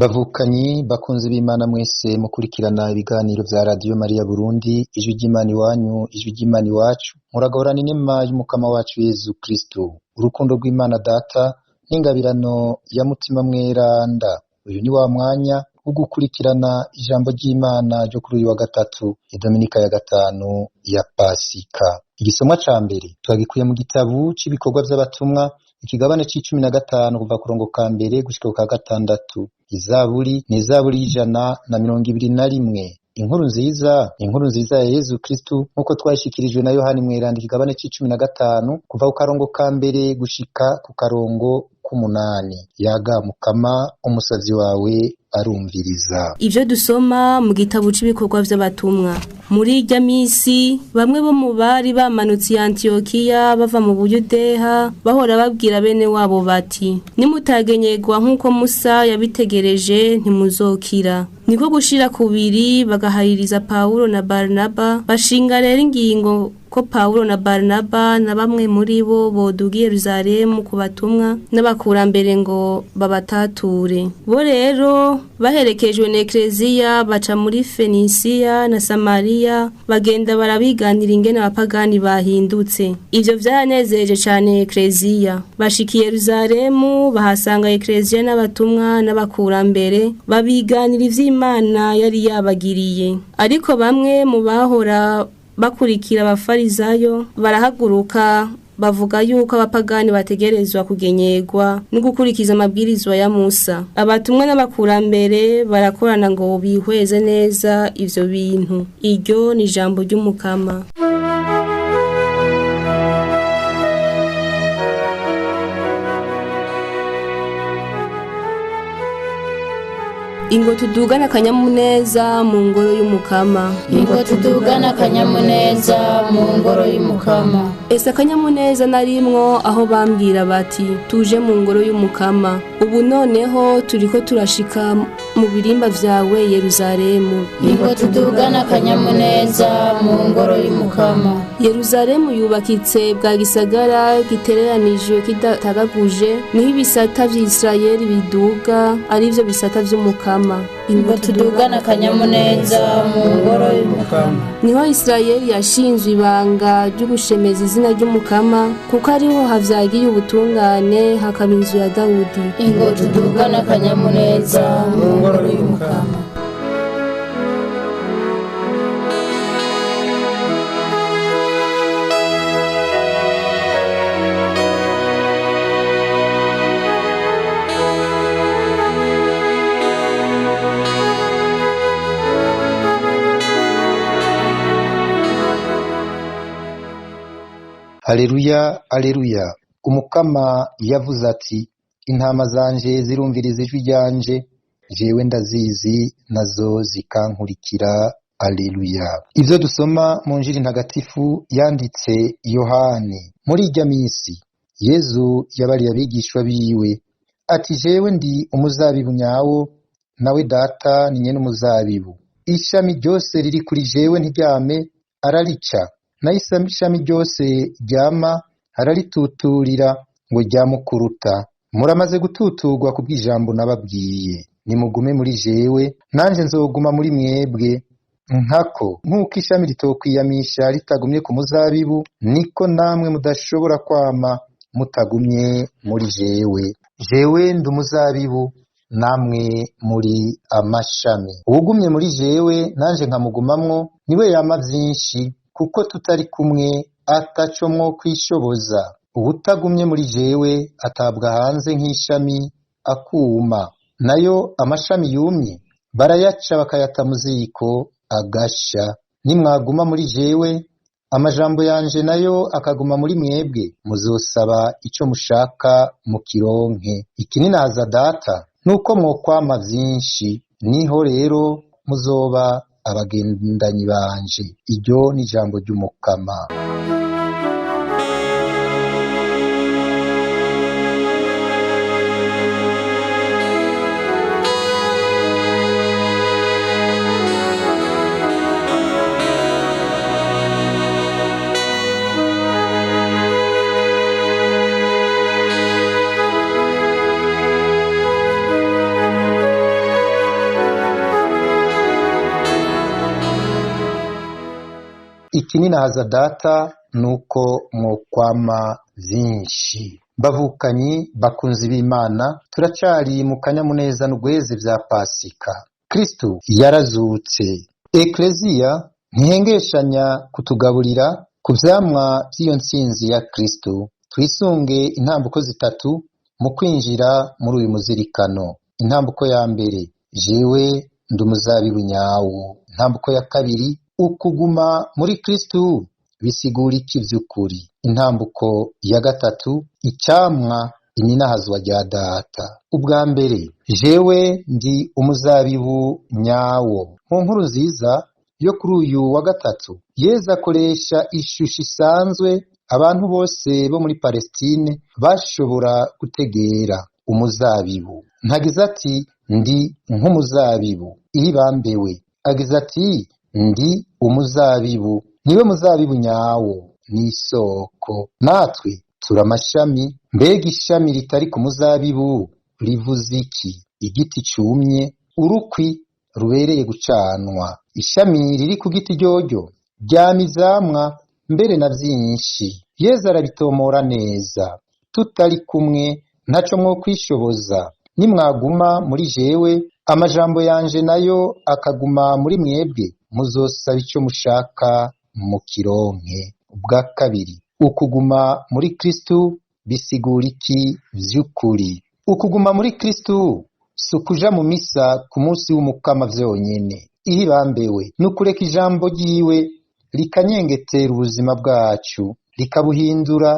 Bavukanyi bakunzi b'Imana mwese mukurikirana ibiganiro vya Radio Maria Burundi, ijwi ry'Imana iwanyu, ijwi ry'Imana iwacu, muragahorana inema y'umukama wacu Yezu Kristo, urukundo rw'Imana Data n'ingabirano ya Mutima Mweranda. Uyu ni wa mwanya wo gukurikirana ijambo ry'Imana ryo kuri uyu wa gatatu, idominika ya gatanu ya Pasika. Igisomwa ca mbere twagikuye mu gitabu c'ibikorwa vy'abatumwa, ikigabane c'15 kuva kurongo ka mbere gushika ku ka gatandatu. Izaburi ni izaburi y'121. Inkuru nziza ya Yezu Kristu nkuko twashikirijwe na Yohani Mweranda, ikigabane c'15 kuva ku karongo ka mbere gushika ku karongo k'umunani. Yaga Mukama, umusavyi wawe arumviriza. Ivyo dusoma mu gitabo c'ibikorwa vy'abatumwa. Muri irya misi bamwe bo mu bari bamanutse i Antiokiya bava mu Buyudeha bahora babwira bene wabo bati, nimutagenyegwa nk'uko Musa yabitegereje ntimuzokira. Niko gushira kubiri bagahayiriza Paulo na Barnaba, bashinga rero ingingo ko Paulo na Barnaba na bamwe muri bo boduga i Yerusalemu ku batumwa n'abakurambere ngo babatature. Bo rero baherekejwe na Ekleziya baca muri Fenisiya na Samariya, bagenda barabiganira ingene abapagani bahindutse. Ivyo vyanezereje cane Ekleziya. Bashikiye Yerusalemu bahasanga Ekleziya n'abatumwa n'abakurambere babiganira ivy'Imana yari yabagiriye. Ariko bamwe mu bahora bakurikira abafarizayo barahaguruka bavuga yuko abapagani bategerezwa kugenyegwa no gukurikiza amabwirizwa ya Musa. Abatumwa n'abakurambere barakorana ngo bihweze neza ivyo bintu. Iryo ni ijambo ry'Umukama. Ingo tudugana akanyamuneza mu ngoro y'Umukama. Ingo tudugana akanyamuneza mu ngoro y'Umukama. Ese akanyamuneza narimwo aho bambwira bati tuje mu ngoro y'Umukama. Ubu noneho turiko turashika mu birimba vyawe Yerusalemu. Ingo tudugana akanyamuneza mu ngoro y'Umukama. Yerusalemu yubakitse bwa gisagara gitereranijwe kidatagaguje, niho ibisata vy'Isirayeli biduga arivyo bisata vy'Umukama. Ingo tudugana akanyamuneza mu ngoro y'Umukama. Niho Isirayeli yashinzwe ibanga ryo gushemeza izina ry'Umukama, kuko ariho havyagiye ubutungane hakaba inzu ya Dawudi. Ingo tudugana akanyamuneza mu ngoro y'Umukama. Haleluya, haleluya. Umukama yavuze ati, intama zanje zirumviriza ijwi ryanje, jewe ndazizi nazo zikankurikira. Haleluya. Ivyo dusoma mu Njiri ntagatifu yanditse Yohani. Muri irya misi Yezu yabariye abigishwa biwe ati, jewe ndi umuzabibu nyawo, nawe Data ni nyene umuzabibu. Ishami ryose riri kuri jewe ntiryame ararica, nayo ishami ryose ryama ararituturira ngo ryamukuruta. Muramaze gututurwa kubw'ijambo nababwiye. Nimugume muri jewe, nanje nzoguma muri mwebwe. Nk'uko ishami ritokwiyamisha ritagumye ku muzabibu, niko namwe mudashobora kwama mutagumye muri jewe. Jewe ndi umuzabibu, namwe muri amashami. Uwugumye muri jewe nanje nkamugumamwo, niwe yama vyinshi, kuko tutari kumwe ataco mwo kwishoboza. Uwutagumye muri jewe atabwa hanze nk'ishami akuma. Nayo amashami yumye barayaca bakayata mu ziko agasha. Nimwaguma muri jewe, amajambo yanje nayo akaguma muri mwebwe, muzosaba ico mushaka mukironke. Iki ninaza Data, nuko mwokwama vyinshi, niho rero muzoba abagendanyi banje. Iryo ni ijambo ry'Umukama. ikininahaza data nuko mwokwama vyinshi. Bavukanyi bakunzi b'Imana, turacari mu kanyamuneza n'ugweze vya Pasika. Kristo yarazutse. Ekleziya ntihengeshanya kutugaburira ku vyamwa vy'iyo ntsinzi ya Kristo. Twisunge intambuko zitatu mu kwinjira muri uyu muzirikano. Intambuko ya mbere, jewe ndi umuzabibu nyawo. Intambuko ya kabiri, ukuguma muri Kristo bisigura iki vy'ukuri. Intambuko ya gatatu, icamwa ininahazwa rya data. Ubwa mbere, jewe ndi umuzabibu nyawo. Mu nkuru nziza yo kuri uyu wa gatatu, Yezu akoresha ishusho isanzwe abantu bose bo muri Palestine bashobora gutegera. Umuzabibu. Ntagize ati ndi nk'umuzabibu ihibambewe. Agize ati ndi umuzabibu. Niwe muzabibu nyawo, ni isoko. Natwe turi amashami. Mbega ishami ritari ku muzabibu rivuze iki? Igiti cumye, urukwi rubereye gucanwa. Ishami riri ku giti ryoryo ryama ivyamwa, mbere na vyinshi. Yezu arabitomora neza. Tutari kumwe ntaco mwokwishoboza. Nimwaguma muri jewe, amajambo yanje nayo akaguma muri mwebwe, muzosaba ico mushaka mukironke. Ubwa kabiri, ukuguma muri Kristo bisigura iki vy'ukuri? Ukuguma muri Kristo si ukuja mu misa ku munsi w'umukama vyonyene. Ihibambewe nukureka ijambo ryiwe rikanyengetera ubuzima bwacu, rikabuhindura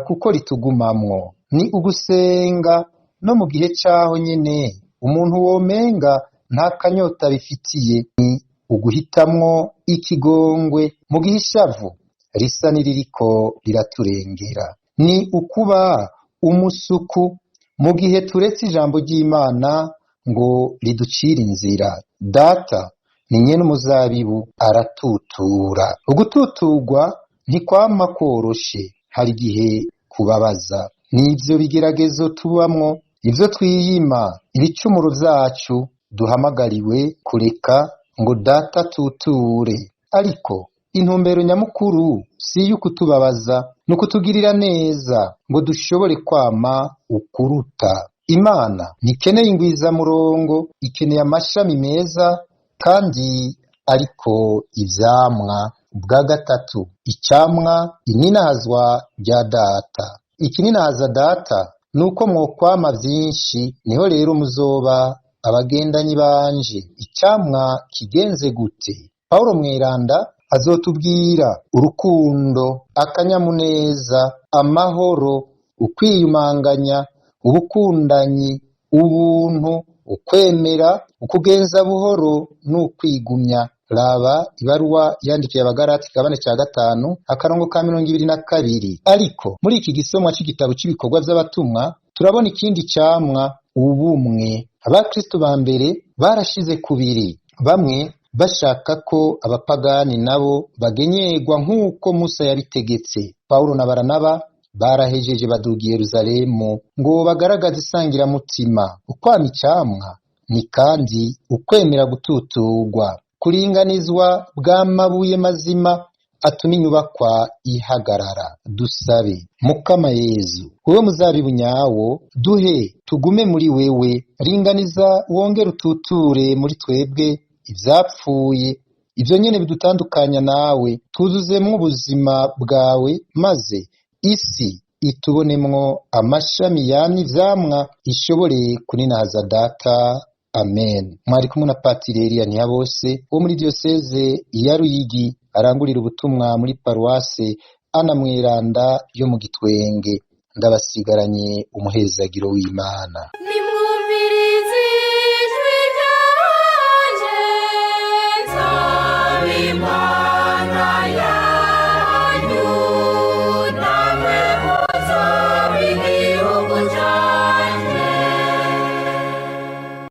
kuko ritugumamwo. Ni ugusenga no mu gihe caho nyene umuntu womenga nta kanyota bifitiye. Ni uguhitamwo ikigongwe mu gihe ishavu risa niririko riraturengera. Ni ukuba umusuku mu gihe turetse ijambo ry'Imana ngo riducire inzira. Data ni nyene umuzabibu aratutura. Ugututurwa ntikwama koroshe, hari igihe kubabaza. Nivyo bigeragezo tubamwo, ivyo twiyima, ibicumuro vyacu duhamagariwe kureka ngo data tuture. Ariko intumbero nyamukuru si y'ukutubabaza, n'ukutugirira neza ngo dushobore kwama ukuruta. Imana ntikeneye ingwizamurongo, ikeneye amashami meza kandi ariko ivyamwa. Ubwa gatatu, icamwa ininahazwa rya data. Ikininahaza data nuko mwokwama vyinshi, niho rero muzoba abagendanyi banje. Icamwa kigenze gute? Paulo mweranda azotubwira urukundo, akanyamuneza, amahoro, ukwiyumanganya, ubukundanyi, ubuntu, ukwemera, ukugenza buhoro n'ukwigumya. Raba ibaruwa yandikiye Abagalati kabane ca 5 akarongo ka 22. Ariko muri iki gisomwa c'igitabo c'ibikorwa vy'abatumwa turabona ikindi camwa, ubumwe. Abakristo ba mbere barashize kubiri, bamwe bashaka ko abapagani nabo bagenyegwa nk'uko Musa yabitegetse. Paulo na Baranaba barahejeje baduga Yerusalemu ngo bagaragaze isangiramutima. Ukwama icamwa ni kandi ukwemera gututurwa, kuringanizwa bw'amabuye mazima atuma inyubakwa ihagarara. Dusabe. Mukama Yezu, wowe muzabibu nyawo, duhe tugume muri wewe. Ringaniza wongere ututure muri twebwe ivyapfuye, ivyo nyene bidutandukanya nawe, tuzuzemwo ubuzima bwawe, maze isi itubonemwo amashami yamye ivyamwa, ishobore kuninahaza data. Amen. Mwari kumwe na Patiri Elia Ntihabose wo muri diocese ya Ruyigi, arangurira ubutumwa muri paruwase Ana Mweranda yo mu Gitwenge. Ndabasigaranye umuhezagiro w'Imana.